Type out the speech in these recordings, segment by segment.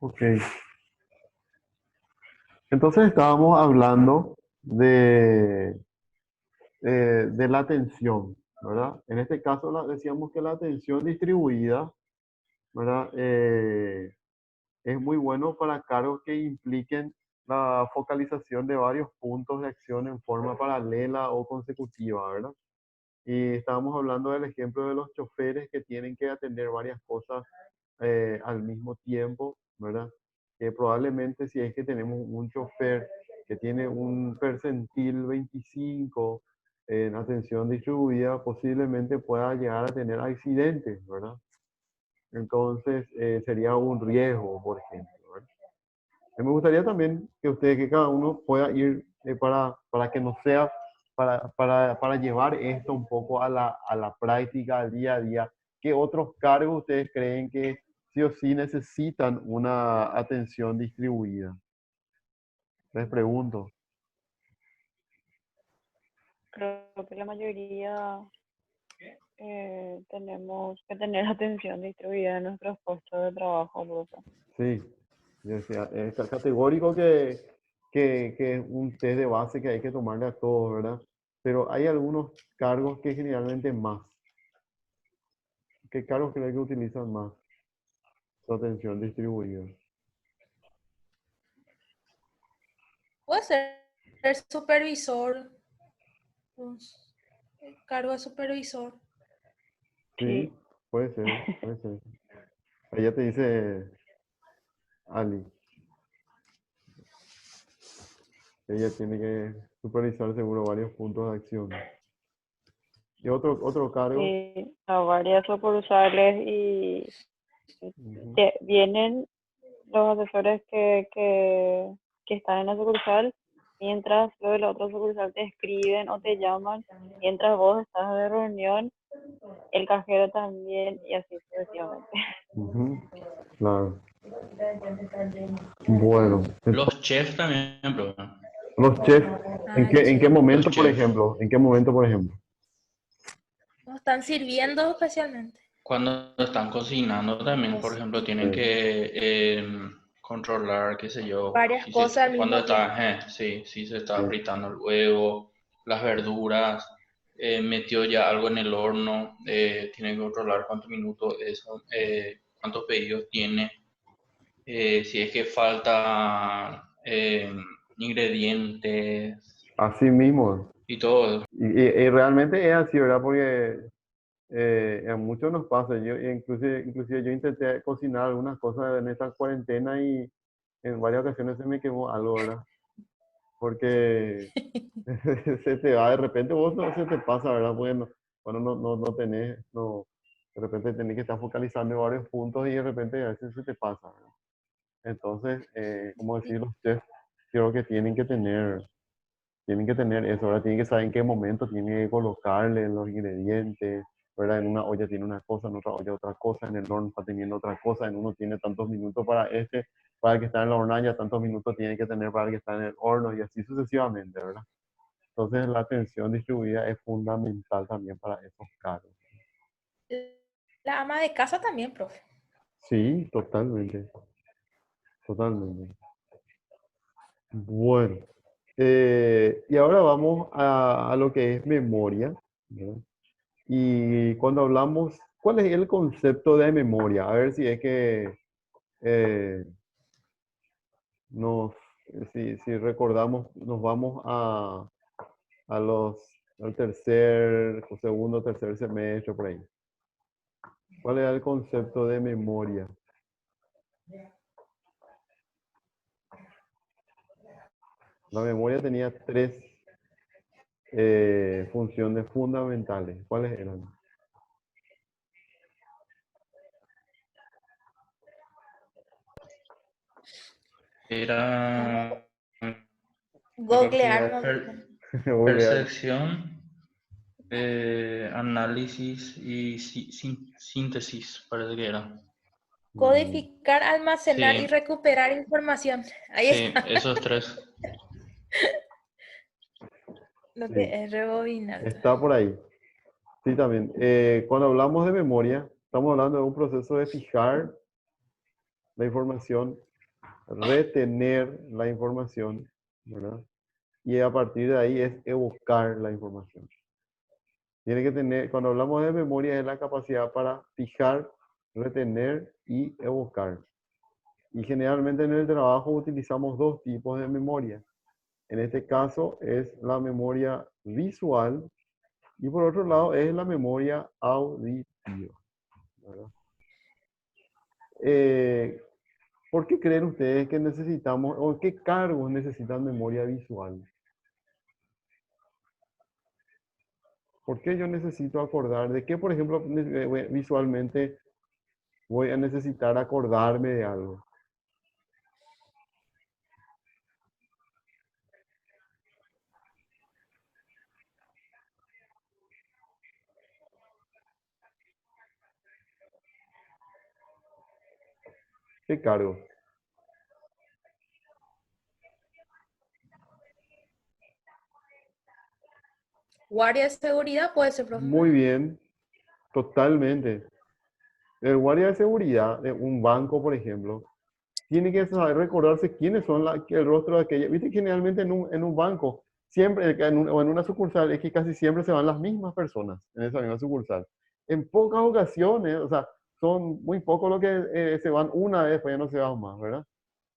Ok. Entonces estábamos hablando de la atención, ¿verdad? En este caso decíamos que la atención distribuida, ¿verdad? Es muy bueno para cargos que impliquen la focalización de varios puntos de acción en forma paralela o consecutiva, ¿verdad? Y estábamos hablando del ejemplo de los choferes que tienen que atender varias cosas al mismo tiempo, ¿verdad? Que probablemente si es que tenemos un chofer que tiene un percentil 25 en atención distribuida, posiblemente pueda llegar a tener accidentes, ¿verdad? Entonces sería un riesgo, por ejemplo, ¿verdad? Me gustaría también que ustedes, que cada uno pueda ir para que no sea, para llevar esto un poco a la práctica, al día a día. ¿Qué otros cargos ustedes creen que sí o sí necesitan una atención distribuida? Les pregunto. Creo que la mayoría tenemos que tener atención distribuida en nuestros puestos de trabajo, profe. Sí, yo decía, es categórico que es un test de base que hay que tomarle a todos, ¿verdad? Pero hay algunos cargos que generalmente más. ¿Qué cargos creen que utilizan más su atención distribuida? Puede ser supervisor, pues, cargo de supervisor. Sí, Sí. puede ser, puede ser. Ella te dice Ali, ella tiene que supervisar seguro varios puntos de acción. ¿Y otro cargo? Sí, a varias sucursales y Ujú. vienen los asesores que están en la sucursal, mientras los de la otra sucursal te escriben o te llaman, mientras vos estás de reunión, el cajero también y así sucesivamente. Ujú, claro. Bueno, Los chefs también, bro. los chefs, Ah, en qué che. Los momento, por chefs. ejemplo? ¿En qué momento, por ejemplo? Nos están sirviendo especialmente. Cuando están cocinando también, por Pues, ejemplo, tienen Sí. que controlar, qué sé yo, varias cosas al cuando mismo tiempo. está, sí, si se está Sí. fritando el huevo, las verduras, metió ya algo en el horno, tienen que controlar cuántos minutos eso, cuántos pedidos tiene, si es que falta ingredientes Así mismo. y todo. Y realmente es así, ¿verdad? Porque a muchos nos pasa. Yo, inclusive yo intenté cocinar algunas cosas en esta cuarentena y en varias ocasiones se me quemó algo, ¿verdad? Porque se te va de repente, vos no se te pasa, ¿verdad? Bueno, cuando no tenés, no, de repente tenés que estar focalizando en varios puntos y de repente a veces se te pasa, ¿verdad? Entonces, como decir, los chefs creo que tienen que tener eso, ¿verdad? Tienen que saber en qué momento tienen que colocarle los ingredientes, ¿verdad? En una olla tiene una cosa, en otra olla otra cosa, en el horno está teniendo otra cosa, en uno tiene tantos minutos para el que está en la hornalla, tantos minutos tiene que tener para el que está en el horno y así sucesivamente, ¿verdad? Entonces la atención distribuida es fundamental también para esos cargos. La ama de casa también, profe. Sí, totalmente, totalmente. Bueno, y ahora vamos a lo que es memoria, ¿verdad? Y cuando hablamos, ¿cuál es el concepto de memoria? A ver si es que eh, nos, si recordamos, nos vamos a al tercer, o segundo, tercer semestre, por ahí. ¿Cuál era el concepto de memoria? La memoria tenía tres funciones fundamentales. ¿Cuáles eran? Era Googlear, capacidad ¿no? de Googlear. percepción, análisis y síntesis, parece que era. Mm, Codificar, almacenar y Sí, recuperar información. Ahí sí, está. esos tres. Lo que sí, es rebobinar. está por ahí. Sí, también. Cuando hablamos de memoria, estamos hablando de un proceso de fijar la información, retener la información, ¿verdad? Y a partir de ahí es evocar la información. Tiene que tener, cuando hablamos de memoria, es la capacidad para fijar, retener y evocar. Y generalmente en el trabajo utilizamos dos tipos de memoria. En este caso es la memoria visual y por otro lado es la memoria auditiva, ¿verdad? ¿Por qué creen ustedes que necesitamos o qué cargos necesitan memoria visual? ¿Por qué yo necesito acordar? ¿De qué, por ejemplo, visualmente voy a necesitar acordarme de algo? ¿Qué cargos? Guardia de seguridad puede ser, profe. Muy bien, totalmente. El guardia de seguridad de un banco, por ejemplo, tiene que saber recordarse quiénes son el rostro de aquella. Viste que generalmente en un banco, siempre, o en una sucursal, es que casi siempre se van las mismas personas en esa misma sucursal. En pocas ocasiones, o sea, son muy pocos los que se van una vez, pues ya no se van más, ¿verdad?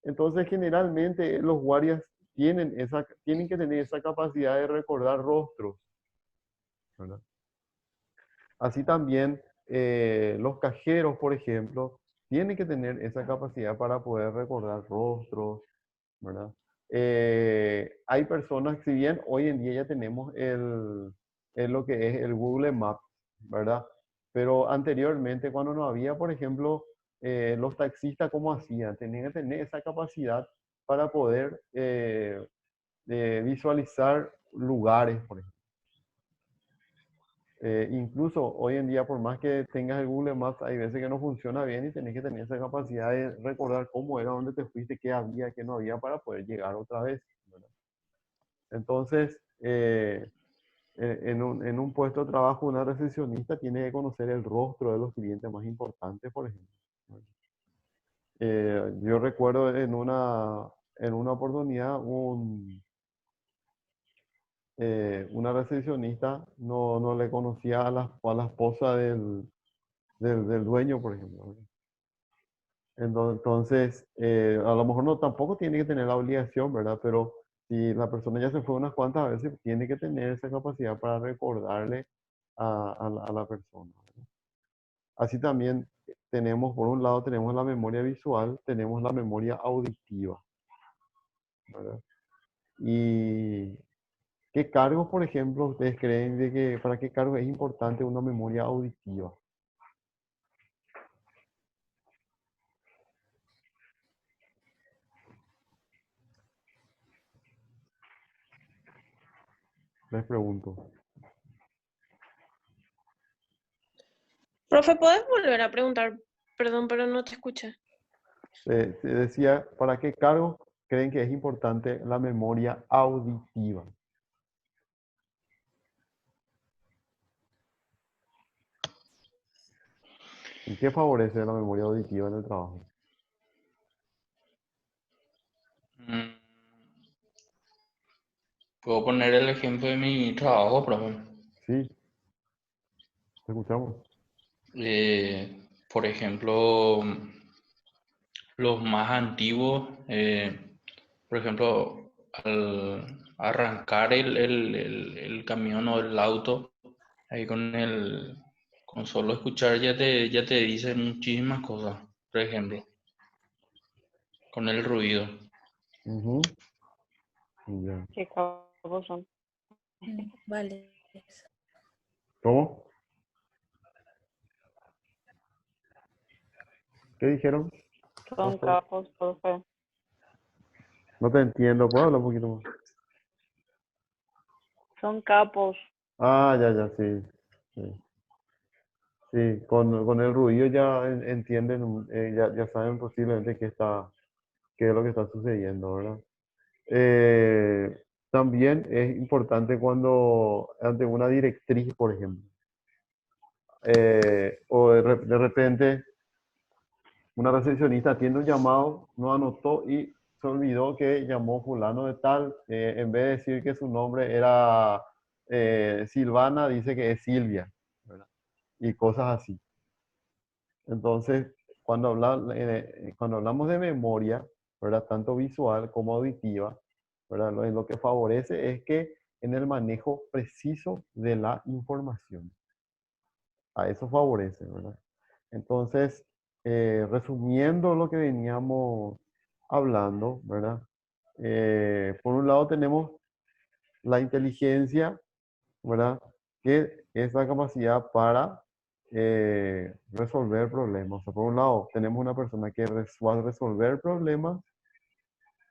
Entonces, generalmente los guardias tienen que tener esa capacidad de recordar rostros, ¿verdad? Así también los cajeros, por ejemplo, tienen que tener esa capacidad para poder recordar rostros, ¿verdad? Hay personas, si bien hoy en día ya tenemos lo que es el Google Maps, ¿verdad? Pero anteriormente, cuando no había, por ejemplo, los taxistas, ¿cómo hacían? Tenían que tener esa capacidad para poder visualizar lugares, por ejemplo. Incluso hoy en día, por más que tengas el Google Maps, hay veces que no funciona bien y tenés que tener esa capacidad de recordar cómo era, dónde te fuiste, qué había, qué no había para poder llegar otra vez, ¿verdad? Entonces, en un puesto de trabajo, una recepcionista tiene que conocer el rostro de los clientes más importantes, por ejemplo. Yo recuerdo en una oportunidad una recepcionista no le conocía a la esposa del dueño, por ejemplo. Entonces, a lo mejor no tampoco tiene que tener la obligación, ¿verdad? Pero si la persona ya se fue unas cuantas veces, tiene que tener esa capacidad para recordarle a la persona, ¿verdad? Así también tenemos, por un lado, tenemos la memoria visual, tenemos la memoria auditiva, ¿verdad? Y ¿qué cargos, por ejemplo, ustedes creen de que para qué cargos es importante una memoria auditiva? Les pregunto. Profe, ¿puedes volver a preguntar? Perdón, pero no te escuché. Se decía, ¿para qué cargos creen que es importante la memoria auditiva? ¿En qué favorece la memoria auditiva en el trabajo? Mm, Puedo poner el ejemplo de mi trabajo, profe. Sí, te escuchamos. Por ejemplo, los más antiguos, por ejemplo, al arrancar el camión o el auto, ahí con solo escuchar ya te dicen muchísimas cosas, por ejemplo, con el ruido. Ujú. Ya. Qué cabos son. Vale. ¿Cómo? ¿Qué dijeron? Son Pastor? capos, profe. No te entiendo, ¿puedo hablar un poquito más? Son capos. Ah, ya, sí. Sí, sí, con el ruido ya entienden, ya saben posiblemente qué es lo que está sucediendo, ¿verdad? También es importante cuando ante una directriz, por ejemplo, o de repente una recepcionista atiende un llamado, no anotó y se olvidó que llamó fulano de tal, en vez de decir que su nombre era Silvana, dice que es Silvia, ¿verdad? Y cosas así. Entonces, cuando hablamos de memoria, ¿verdad? Tanto visual como auditiva, ¿verdad? Lo que favorece es que en el manejo preciso de la información. A eso favorece, ¿verdad? Entonces, resumiendo lo que veníamos hablando, ¿verdad? Por un lado tenemos la inteligencia, ¿verdad? Que es la capacidad para resolver problemas. O sea, por un lado, tenemos una persona que va a resolver problemas,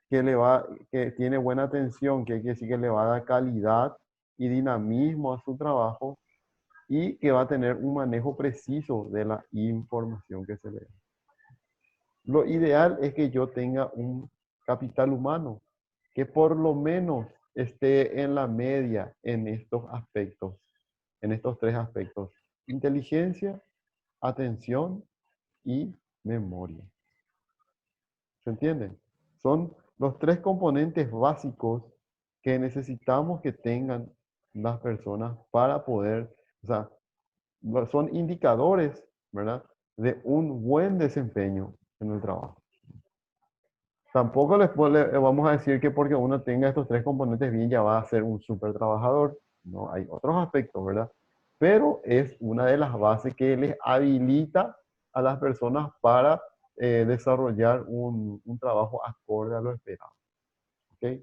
que tiene buena atención, que quiere decir que le va a dar calidad y dinamismo a su trabajo y que va a tener un manejo preciso de la información que se le da. Lo ideal es que yo tenga un capital humano que por lo menos esté en la media en estos aspectos, en estos tres aspectos: inteligencia, atención y memoria. ¿Se entiende? Son los tres componentes básicos que necesitamos que tengan las personas para poder, o sea, son indicadores, ¿verdad? De un buen desempeño en el trabajo. Tampoco le vamos a decir que porque uno tenga estos tres componentes bien ya va a ser un súper trabajador. No, hay otros aspectos, ¿verdad? Pero es una de las bases que les habilita a las personas para desarrollar un trabajo acorde a lo esperado. ¿Ok?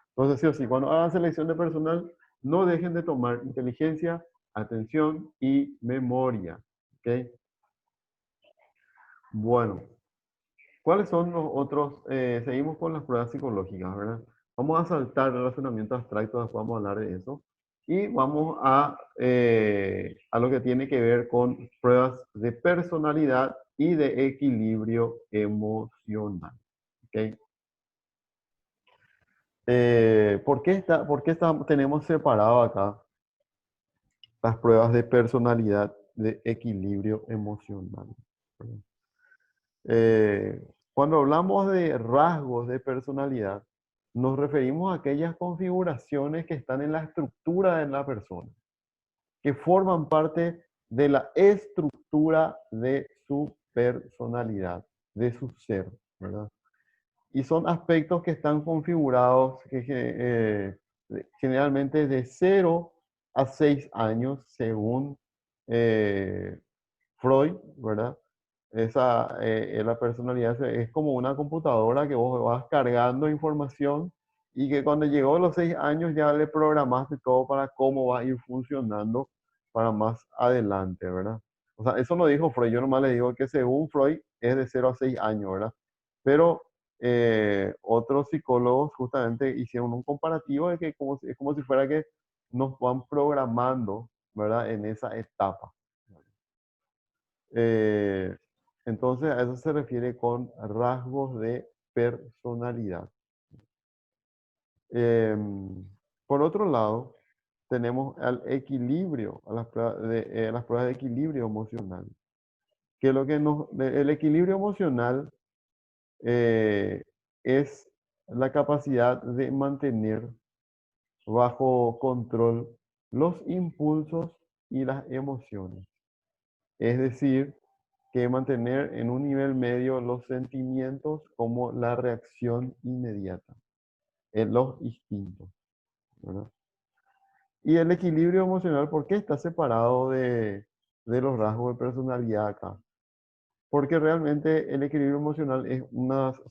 Entonces, sí o sí, cuando hagan selección de personal, no dejen de tomar inteligencia, atención y memoria. ¿Ok? Bueno, ¿cuáles son los otros? Seguimos con las pruebas psicológicas, ¿verdad? Vamos a saltar el razonamiento abstracto, después vamos a hablar de eso. Y vamos a lo que tiene que ver con pruebas de personalidad y de equilibrio emocional. ¿Ok? ¿Por qué tenemos separado acá las pruebas de personalidad, de equilibrio emocional? ¿Verdad? Cuando hablamos de rasgos de personalidad, nos referimos a aquellas configuraciones que están en la estructura de la persona, que forman parte de la estructura de su personalidad, de su ser, ¿verdad? Y son aspectos que están configurados generalmente de 0 a 6 años, según Freud, ¿verdad? La personalidad es como una computadora que vos vas cargando información y que cuando llegó a los 6 años ya le programaste todo para cómo va a ir funcionando para más adelante, ¿verdad? O sea, eso no dijo Freud, yo nomás le digo que según Freud es de 0 a 6 años, ¿verdad? Pero otros psicólogos justamente hicieron un comparativo de que es como si fuera que nos van programando, ¿verdad? En esa etapa. Eh, entonces, a eso se refiere con rasgos de personalidad. Por otro lado, tenemos al equilibrio, las pruebas de equilibrio emocional. Que el equilibrio emocional eh, es la capacidad de mantener bajo control los impulsos y las emociones. Es decir, que mantener en un nivel medio los sentimientos como la reacción inmediata, en los instintos, ¿verdad? Y el equilibrio emocional, ¿por qué está separado de los rasgos de personalidad acá? Porque realmente el equilibrio emocional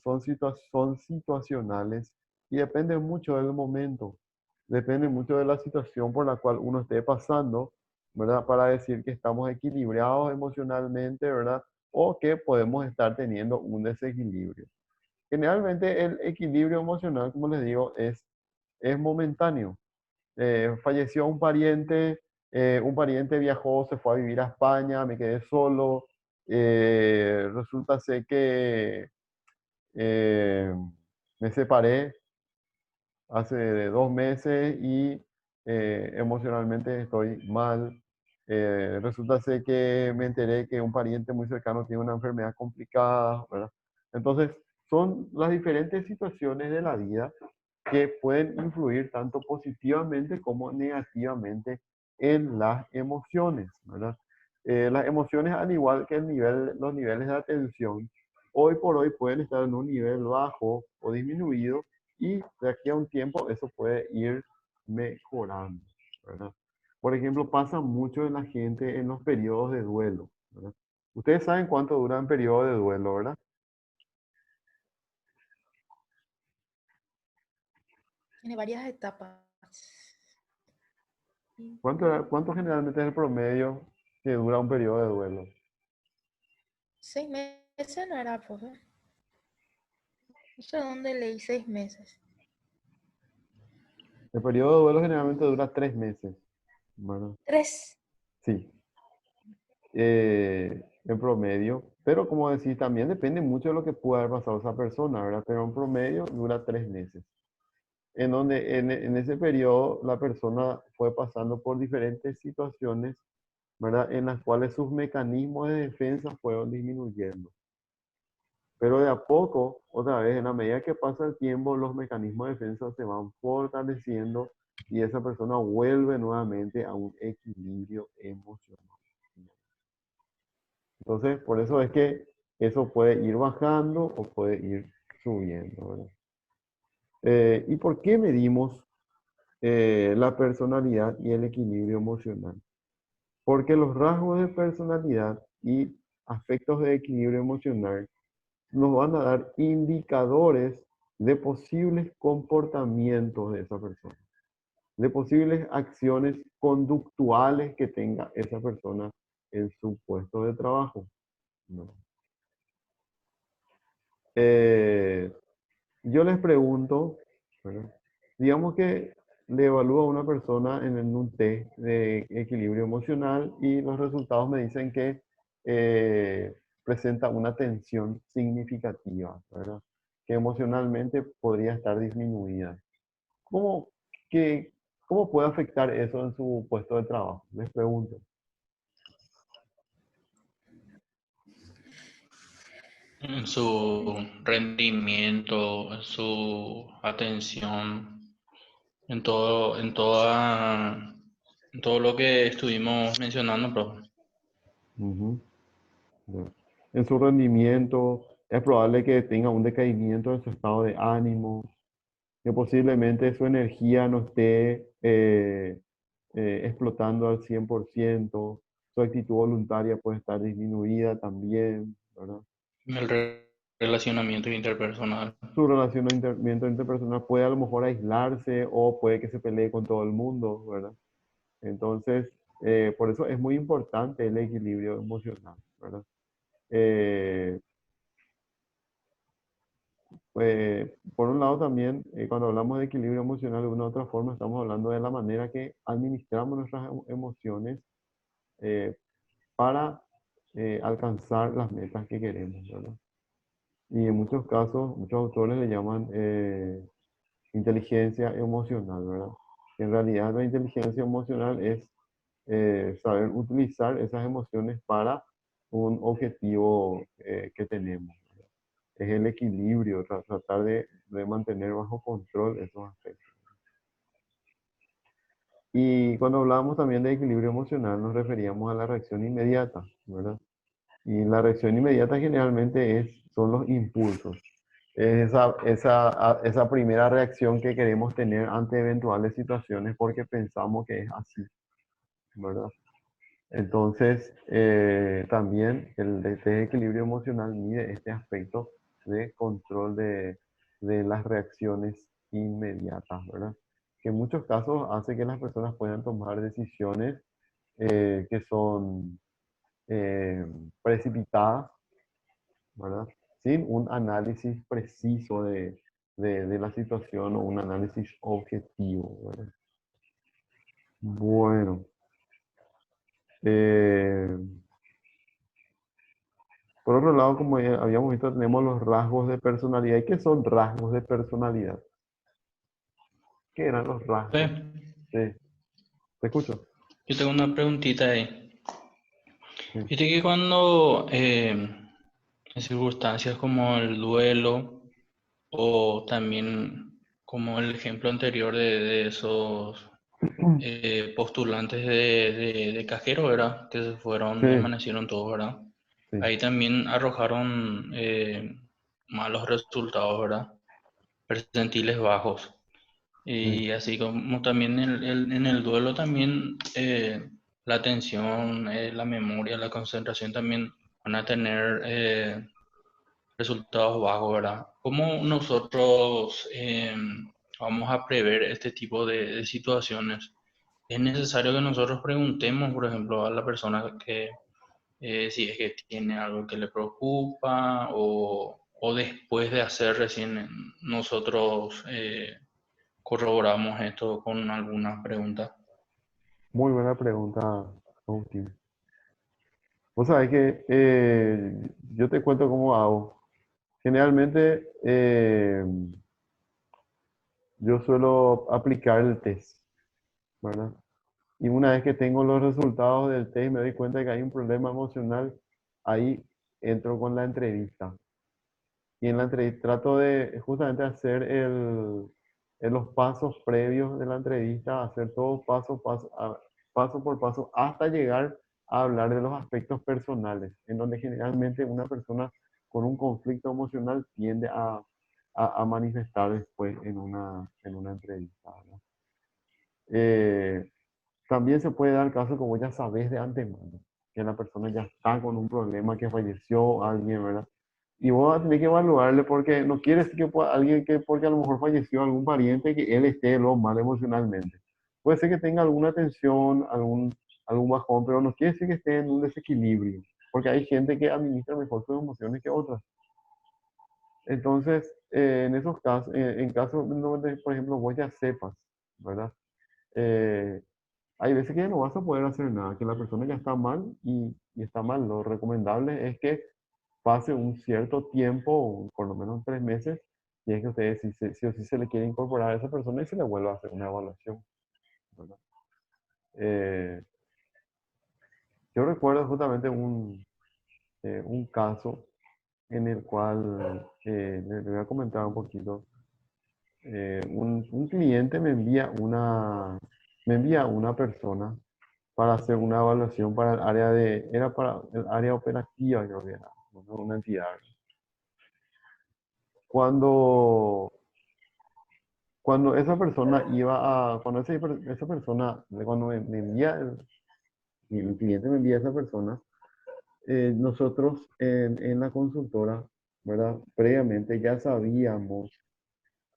son situacionales y depende mucho del momento, depende mucho de la situación por la cual uno esté pasando, ¿verdad? Para decir que estamos equilibrados emocionalmente, ¿verdad? O que podemos estar teniendo un desequilibrio. Generalmente el equilibrio emocional, como les digo, es momentáneo. Falleció un pariente viajó, se fue a vivir a España, me quedé solo. Resulta ser que eh, me separé hace 2 meses y emocionalmente estoy mal. Resulta ser que me enteré que un pariente muy cercano tiene una enfermedad complicada, ¿verdad? Entonces, son las diferentes situaciones de la vida que pueden influir tanto positivamente como negativamente en las emociones, ¿verdad? Las emociones, al igual que los niveles de atención, hoy por hoy pueden estar en un nivel bajo o disminuido y de aquí a un tiempo eso puede ir mejorando, ¿verdad? Por ejemplo, pasa mucho en la gente en los periodos de duelo, ¿verdad? Ustedes saben cuánto dura un periodo de duelo, ¿verdad? Tiene varias etapas. ¿Cuánto generalmente es el promedio que dura un periodo de duelo? 6 meses no era, profe. No sé dónde leí 6 meses. El periodo de duelo generalmente dura 3 meses, ¿verdad? 3. Sí, en promedio. Pero como decís, también depende mucho de lo que pueda haber pasado esa persona, ¿verdad? Pero en promedio dura 3 meses. En donde en ese periodo la persona fue pasando por diferentes situaciones, ¿verdad? En las cuales sus mecanismos de defensa fueron disminuyendo. Pero de a poco, otra vez, en la medida que pasa el tiempo, los mecanismos de defensa se van fortaleciendo y esa persona vuelve nuevamente a un equilibrio emocional. Entonces, por eso es que eso puede ir bajando o puede ir subiendo, ¿verdad? ¿Y por qué medimos la personalidad y el equilibrio emocional? Porque los rasgos de personalidad y aspectos de equilibrio emocional nos van a dar indicadores de posibles comportamientos de esa persona, de posibles acciones conductuales que tenga esa persona en su puesto de trabajo, ¿no? Eh, yo les pregunto, ¿verdad? Digamos que le evalúo a una persona en un test de equilibrio emocional y los resultados me dicen que presenta una tensión significativa, ¿verdad? Que emocionalmente podría estar disminuida. ¿Cómo, qué- cómo puede afectar eso en su puesto de trabajo? Les pregunto. En su rendimiento, en su atención, en todo lo que estuvimos mencionando, profe. Ujú, ya. En su rendimiento, es probable que tenga un decaimiento en su estado de ánimo, que posiblemente su energía no esté explotando al 100%, su actitud voluntaria puede estar disminuida también, ¿verdad? El relacionamiento interpersonal. Su relacionamiento interpersonal puede a lo mejor aislarse o puede que se pelee con todo el mundo, ¿verdad? Entonces, por eso es muy importante el equilibrio emocional, ¿verdad? Eh, por un lado también, cuando hablamos de equilibrio emocional de una u otra forma, estamos hablando de la manera que administramos nuestras emociones eh, para alcanzar las metas que queremos, ¿verdad? Y en muchos casos, muchos autores le llaman inteligencia emocional, ¿verdad? En realidad la inteligencia emocional es saber utilizar esas emociones para un objetivo que tenemos. Es el equilibrio, tratar de mantener bajo control esos aspectos. Y cuando hablábamos también de equilibrio emocional, nos referíamos a la reacción inmediata, ¿verdad? Y la reacción inmediata generalmente son los impulsos. Es esa primera reacción que queremos tener ante eventuales situaciones porque pensamos que es así, ¿verdad? Entonces, también el desequilibrio emocional mide este aspecto de control de las reacciones inmediatas, ¿verdad? Que en muchos casos hace que las personas puedan tomar decisiones que son precipitadas, ¿verdad? Sin un análisis preciso de la situación o un análisis objetivo, ¿verdad? Bueno. eh, Por otro lado, como ya habíamos visto, tenemos los rasgos de personalidad. ¿Y qué son rasgos de personalidad? ¿Qué eran los rasgos? Profe, Sí, te escucho. yo tengo una preguntita ahí. Sí, Viste que cuando en circunstancias como el duelo o también como el ejemplo anterior de esos postulantes de cajero, ¿verdad? Que se fueron y sí, amanecieron todos, ¿verdad? sí, Ahí también arrojaron malos resultados, ¿verdad? Percentiles bajos. sí. Y así como también en el duelo también la atención, la memoria, la concentración también van a tener resultados bajos, ¿verdad? ¿Cómo nosotros vamos a prever este tipo de situaciones? Es necesario que nosotros preguntemos, por ejemplo, a la persona que si es que tiene algo que le preocupa o después de hacer recién nosotros corroboramos esto con algunas preguntas. Muy buena pregunta, Agustín. Vos sabés que yo te cuento cómo hago. Generalmente yo suelo aplicar el test, ¿verdad? Y una vez que tengo los resultados del test y me doy cuenta de que hay un problema emocional, ahí entro con la entrevista. Y en la entrevista trato de justamente hacer en los pasos previos de la entrevista, hacer todo paso por paso hasta llegar a hablar de los aspectos personales, en donde generalmente una persona con un conflicto emocional tiende a manifestar después en una entrevista, ¿verdad? Eh, También se puede dar el caso como ya sabes de antemano, que la persona ya está con un problema, que falleció alguien, ¿verdad? Y vos vas a tener que evaluarle porque no quiere decir que alguien que porque a lo mejor falleció algún pariente que él esté lo mal emocionalmente. Puede ser que tenga alguna tensión, algún bajón, pero no quiere decir que esté en un desequilibrio, porque hay gente que administra mejor sus emociones que otras. Entonces, en esos casos, en casos donde, por ejemplo, vos ya sepas, ¿verdad? Eh, Hay veces que no vas a poder hacer nada, que la persona ya está mal y está mal. Lo recomendable es que pase un cierto tiempo, por lo menos 3 meses, y es que ustedes sí o sí se le quiere incorporar a esa persona y se le vuelva a hacer una evaluación, ¿verdad? Eh, yo recuerdo justamente un caso en el cual le voy a comentar un poquito. Un cliente me envía una persona para hacer una evaluación para el área era para el área operativa, creo que era, una entidad. Cuando, cuando esa persona esa persona, cuando me envía, el cliente me envía a esa persona, nosotros en la consultora, ¿verdad? Previamente ya sabíamos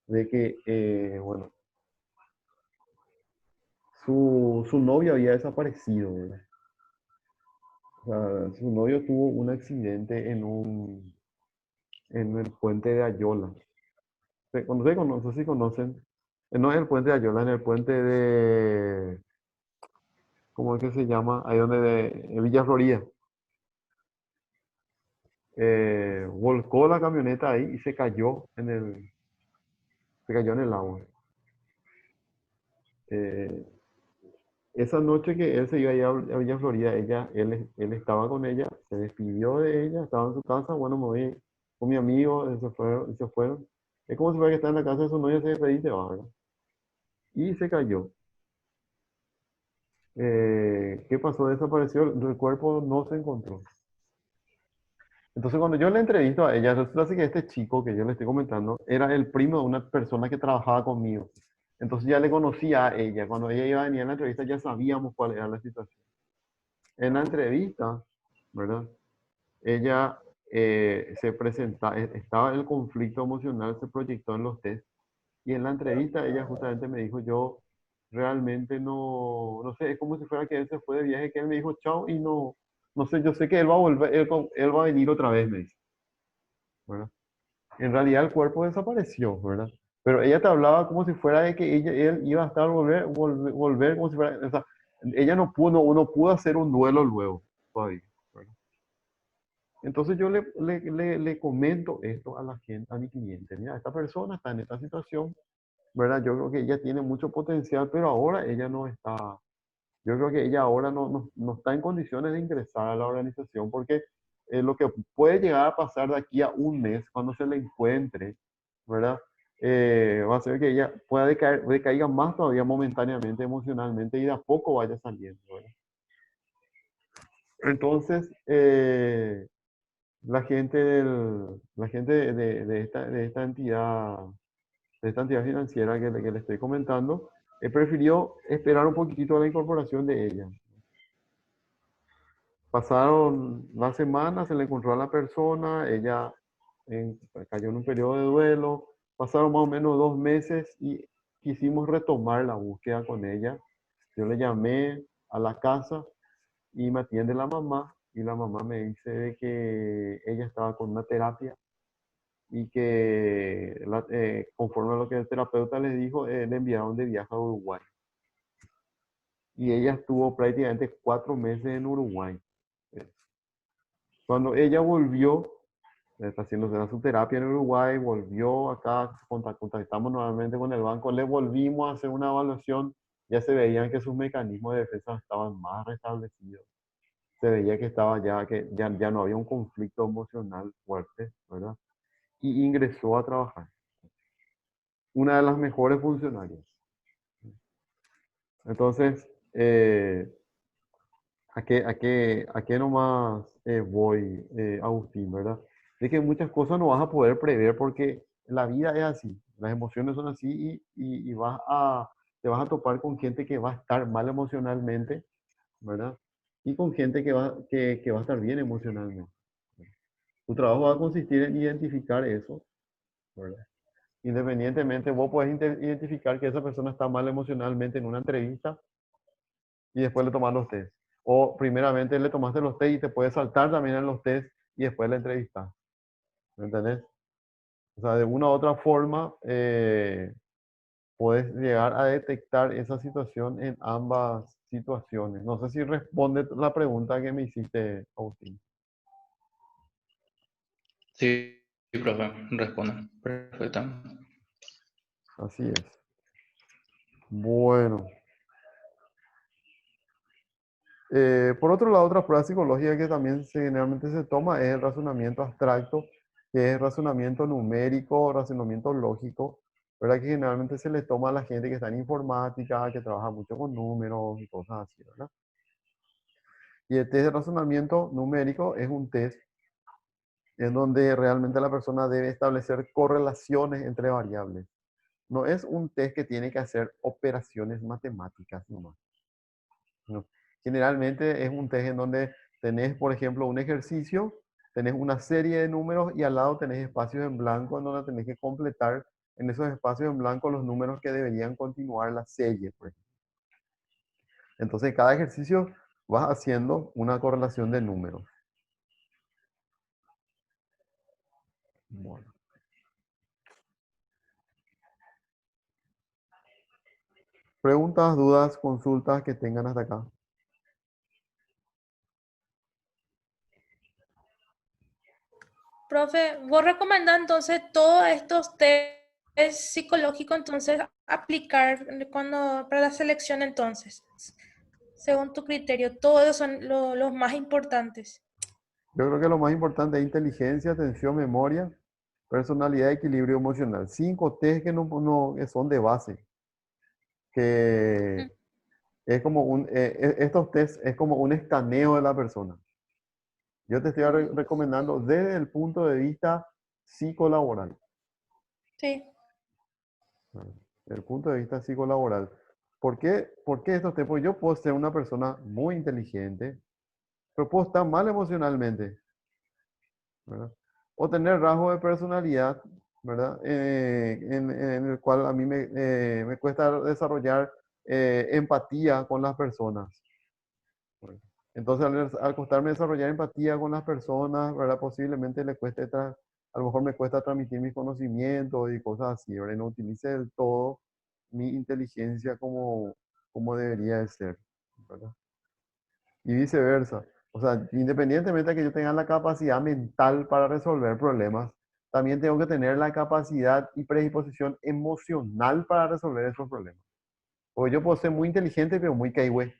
de que, bueno, su novio había desaparecido, ¿verdad? O sea, su novio tuvo un accidente en el puente de Ayola. No sé si conocen, no es el puente de Ayola, en el puente de, ¿cómo es que se llama? Ahí donde de Villa Florida. Volcó la camioneta ahí y se cayó en el agua. Eh, Esa noche que él se iba a ir a Villa Florida, él estaba con ella, se despidió de ella, estaba en su casa, bueno, me voy con mi amigo, y se fueron. Es como si fuera que está en la casa de su novia, se despedía y se va, ¿verdad? Y se cayó. ¿Qué pasó? Desapareció, el cuerpo no se encontró. Entonces, cuando yo le entrevisto a ella, resulta que este chico que yo le estoy comentando era el primo de una persona que trabajaba conmigo. Entonces ya le conocía a ella. Cuando ella iba a venir a la entrevista ya sabíamos cuál era la situación. En la entrevista, ¿verdad? Ella estaba el conflicto emocional, se proyectó en los test. Y en la entrevista ella justamente me dijo, yo realmente no sé, es como si fuera que él se fue de viaje, que él me dijo chao y no sé, yo sé que él va a volver, él va a venir otra vez, me dice, ¿verdad? En realidad el cuerpo desapareció, ¿verdad? Pero ella te hablaba como si fuera de que él iba a estar volver como si fuera, o sea, ella no pudo hacer un duelo luego, todavía, ¿verdad? Entonces yo le comento esto a la gente, a mi cliente, mira, esta persona está en esta situación, ¿verdad? Yo creo que ella tiene mucho potencial, pero ahora ella Yo creo que ella ahora no está en condiciones de ingresar a la organización porque lo que puede llegar a pasar de aquí a un mes, cuando se le encuentre, ¿verdad? Va a ser que ella pueda decaiga más todavía momentáneamente, emocionalmente y de a poco vaya saliendo, ¿verdad? Entonces, la gente de esta entidad financiera que le estoy comentando, prefirió esperar un poquitito la incorporación de ella. Pasaron las semanas, se le encontró a la persona, ella cayó en un periodo de duelo, pasaron más o menos 2 meses y quisimos retomar la búsqueda con ella. Yo le llamé a la casa y me atiende la mamá y la mamá me dice de que ella estaba con una terapia y que conforme a lo que el terapeuta le dijo, le enviaron de viaje a Uruguay. Y ella estuvo prácticamente 4 meses en Uruguay. Cuando ella volvió, está haciendo su terapia en Uruguay, volvió acá, contactamos nuevamente con el banco, le volvimos a hacer una evaluación, ya se veían que sus mecanismos de defensa estaban más restablecidos. Se veía que estaba ya no había un conflicto emocional fuerte, ¿verdad? Y ingresó a trabajar. Una de las mejores funcionarias. Entonces, ¿a qué nomás voy, Agustín, verdad? De que muchas cosas no vas a poder prever porque la vida es así, las emociones son así y te vas a topar con gente que va a estar mal emocionalmente, ¿verdad? Y con gente que va a estar bien emocionalmente. Tu trabajo va a consistir en identificar eso, ¿verdad? Independientemente, vos podés identificar que esa persona está mal emocionalmente en una entrevista y después le tomas los test. O primeramente le tomaste los test y te puedes saltar también en los test y después la entrevistas. ¿Me entendés? O sea, de una u otra forma, puedes llegar a detectar esa situación en ambas situaciones. No sé si responde la pregunta que me hiciste, Agustín. Sí, profe, respondo perfectamente. Así es. Bueno. Por otro lado, otra prueba psicológica que también generalmente se toma es el razonamiento abstracto, que es razonamiento numérico, razonamiento lógico, ¿verdad? Que generalmente se le toma a la gente que está en informática, que trabaja mucho con números y cosas así, ¿verdad? Y el test de razonamiento numérico es un test en donde realmente la persona debe establecer correlaciones entre variables. No es un test que tiene que hacer operaciones matemáticas nomás. No. Generalmente es un test en donde tenés, por ejemplo, un ejercicio, tenés una serie de números y al lado tenés espacios en blanco en donde tenés que completar en esos espacios en blanco los números que deberían continuar la serie, por ejemplo. Entonces, cada ejercicio vas haciendo una correlación de números. Bueno. Preguntas, dudas, consultas que tengan hasta acá. Profe, ¿vos recomendás entonces todos estos test psicológicos entonces aplicar para la selección entonces? Según tu criterio, todos son los más importantes. Yo creo que lo más importante es inteligencia, atención, memoria, personalidad y equilibrio emocional. 5 test que son de base. Que Mm, es como estos test es como un escaneo de la persona. Yo te estoy recomendando desde el punto de vista psicolaboral. sí. ¿Verdad? Desde el punto de vista psicolaboral. ¿Por qué estos test? Porque yo puedo ser una persona muy inteligente, pero puedo estar mal emocionalmente, ¿verdad? O tener rasgos de personalidad, ¿verdad? En el cual a mí me cuesta desarrollar empatía con las personas. Entonces, al costarme desarrollar empatía con las personas, ¿verdad? Posiblemente a lo mejor me cuesta transmitir mis conocimientos y cosas así, ¿verdad? Y no utilice del todo mi inteligencia como debería de ser, ¿verdad? Y viceversa. O sea, independientemente de que yo tenga la capacidad mental para resolver problemas, también tengo que tener la capacidad y predisposición emocional para resolver esos problemas. Porque yo puedo ser muy inteligente, pero muy caigüe.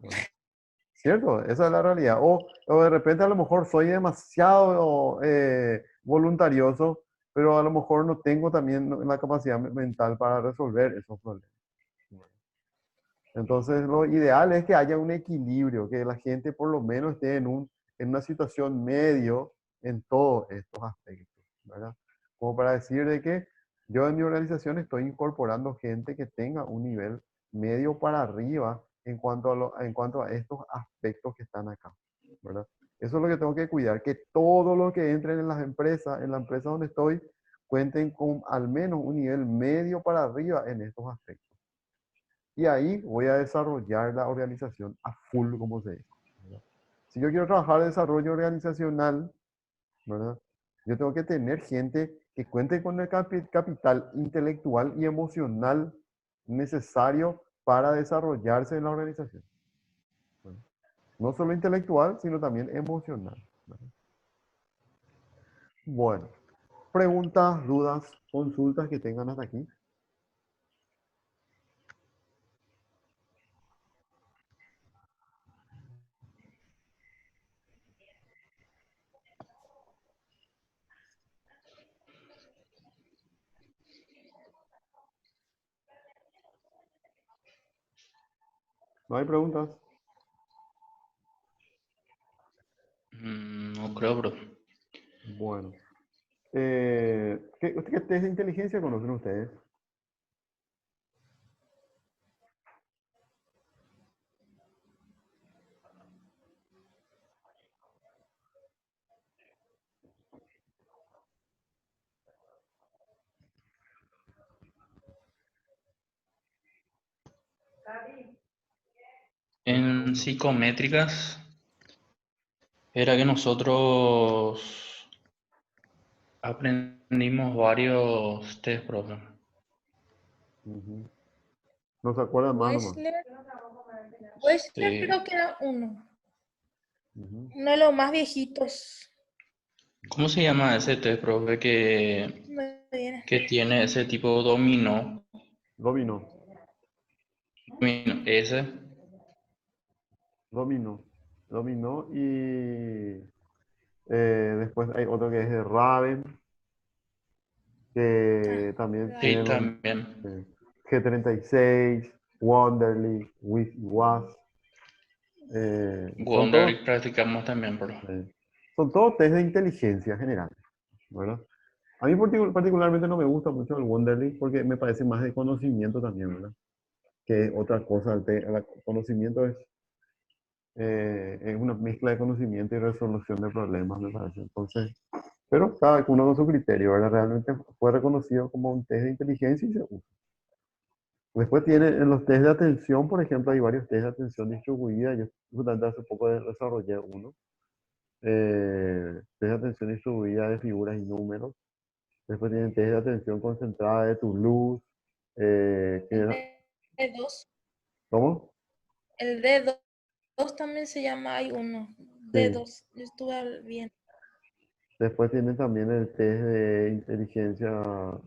¿verdad? ¿Cierto? Esa es la realidad. O de repente a lo mejor soy demasiado voluntarioso, pero a lo mejor no tengo también la capacidad mental para resolver esos problemas. Entonces, lo ideal es que haya un equilibrio, que la gente por lo menos esté en una situación medio en todos estos aspectos, ¿verdad? Como para decir de que yo en mi organización estoy incorporando gente que tenga un nivel medio para arriba en cuanto a estos aspectos que están acá, ¿verdad? Eso es lo que tengo que cuidar, que todos los que entren en las empresas, en la empresa donde estoy, cuenten con al menos un nivel medio para arriba en estos aspectos. Y ahí voy a desarrollar la organización a full, como se dice, ¿verdad? Si yo quiero trabajar en desarrollo organizacional, ¿verdad? Yo tengo que tener gente que cuente con el capital intelectual y emocional necesario para desarrollarse en la organización, ¿verdad? No solo intelectual, sino también emocional, ¿verdad? Bueno, preguntas, dudas, consultas que tengan hasta aquí. ¿No hay preguntas? No creo, bro. Bueno. ¿Qué test de inteligencia conocen ustedes? En psicométricas era que nosotros aprendimos varios test, profe. Ujú. No se acuerdan más nomás. Wechsler Sí. creo que era Ujú. uno de los más viejitos. ¿Cómo se llama ese test, profe, Me viene. que tiene ese tipo dominó? Dominó, Ese. dominó y después hay otro que es de Raven, Ah, que también ahí. tiene Sí, los también. G36, Wonderly, Was. Son todos, Wonder practicamos también, bro. eh, son todos test de inteligencia general, ¿verdad? A mí particularmente no me gusta mucho el Wonderly porque me parece más de conocimiento también, ¿verdad? Que otra cosa. El conocimiento es una mezcla de conocimiento y resolución de problemas, me parece. Entonces, pero cada uno con su criterio, ¿verdad? Realmente fue reconocido como un test de inteligencia y se usa. Después tiene en los test de atención, por ejemplo, hay varios test de atención distribuida. Yo justamente hace poco desarrollé uno. Test de atención distribuida de figuras y números. Después tienen test de atención concentrada de Toulouse. El D2. ¿Cómo? El D2 también se llama, hay uno. Sí. D2. Yo estuve bien. Después tienen también el test de inteligencia,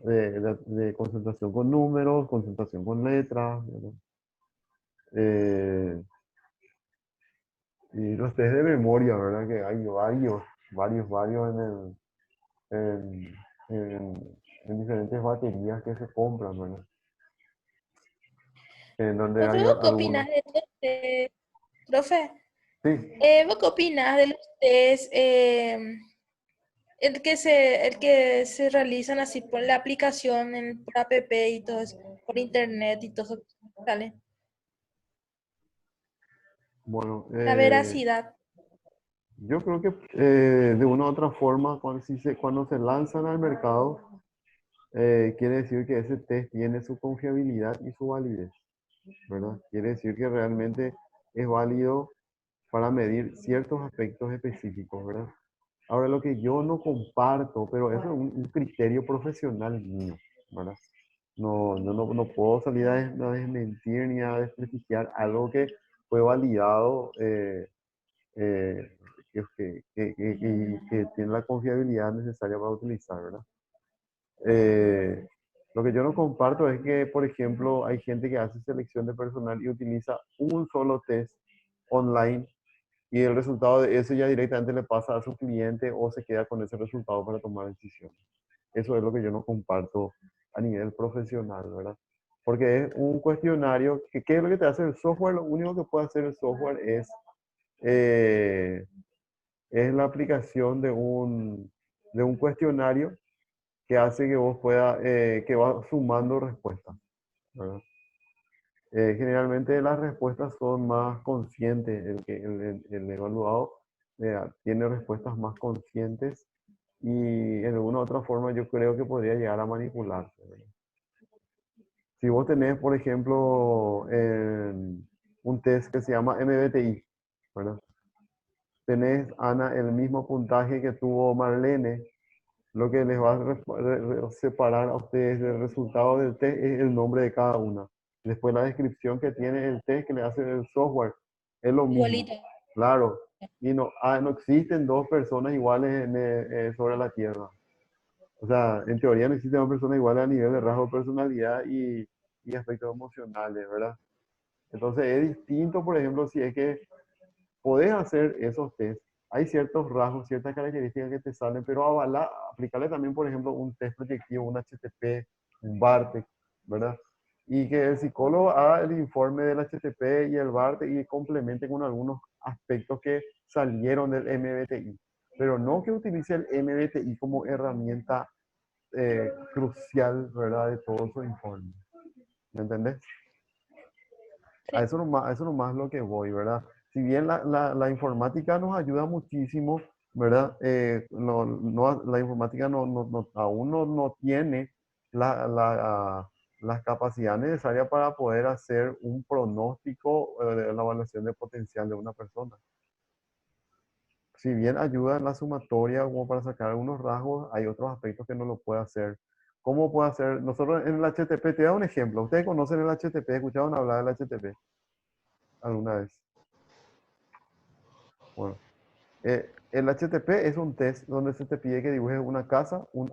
de concentración con números, concentración con letras, ¿verdad? Eh, y los test de memoria, ¿verdad? Que hay varios en, en diferentes baterías que se compran, ¿verdad? En donde hay ¿Vos qué algunos. opinas de los test, profe? Sí, ¿Vos qué opinas de los test el que se realizan así por la aplicación, por app y todo eso, por internet y todo eso? ¿Sale? bueno, La veracidad. yo creo que de una u otra forma, cuando se lanzan al mercado, quiere decir que ese test tiene su confiabilidad y su validez, ¿verdad? Quiere decir que realmente es válido para medir ciertos aspectos específicos, ¿verdad? Ahora, lo que yo no comparto, pero eso es un criterio profesional mío, ¿verdad? No puedo salir a desmentir ni a desprestigiar algo que fue validado, eh, que tiene la confiabilidad necesaria para utilizar, ¿verdad? Eh, lo que yo no comparto es que, por ejemplo, hay gente que hace selección de personal y utiliza un solo test online y el resultado de eso ya directamente le pasa a su cliente o se queda con ese resultado para tomar decisiones. Eso es lo que yo no comparto a nivel profesional, ¿verdad? Porque es un cuestionario, que ¿qué es lo que te hace el software? Lo único que puede hacer el software eh, es la aplicación de un cuestionario que hace que vos puedas, que va sumando respuestas, ¿verdad? Generalmente las respuestas son más conscientes, el evaluado tiene respuestas más conscientes y en alguna otra forma yo creo que podría llegar a manipularse, ¿verdad? Si vos tenés, por ejemplo, un test que se llama MBTI, ¿verdad? Tenés, Ana, el mismo puntaje que tuvo Marlene, lo que les va a separar a ustedes del resultado del test es el nombre de cada una. Después la descripción que tiene el test que le hace el software es lo mismo. Igualito. Claro. Y no existen dos personas iguales sobre la Tierra. O sea, en teoría no existen dos personas iguales a nivel de rasgo de personalidad y aspectos emocionales, ¿verdad? Entonces es distinto, por ejemplo, si es que podés hacer esos test. Hay ciertos rasgos, ciertas características que te salen, pero aplicarle también, por ejemplo, un test proyectivo, un HTP, un BARTEC, ¿verdad? Y que el psicólogo haga el informe del HTP y el BARTEC y complemente con algunos aspectos que salieron del MBTI. Pero no que utilice el MBTI como herramienta crucial, ¿verdad? De todo su informe. ¿Me entendés? Sí. A eso nomás lo que voy, ¿verdad? Si bien la informática nos ayuda muchísimo, ¿verdad? La informática aún no tiene las capacidades necesarias para poder hacer un pronóstico de la evaluación de potencial de una persona. Si bien ayuda en la sumatoria como para sacar algunos rasgos, hay otros aspectos que no lo puede hacer. ¿Cómo puede hacer? Nosotros en el HTP, te voy a dar un ejemplo. ¿Ustedes conocen el HTP? ¿Escucharon hablar del HTP alguna vez? Bueno, el HTP es un test donde se te pide que dibujes una casa, un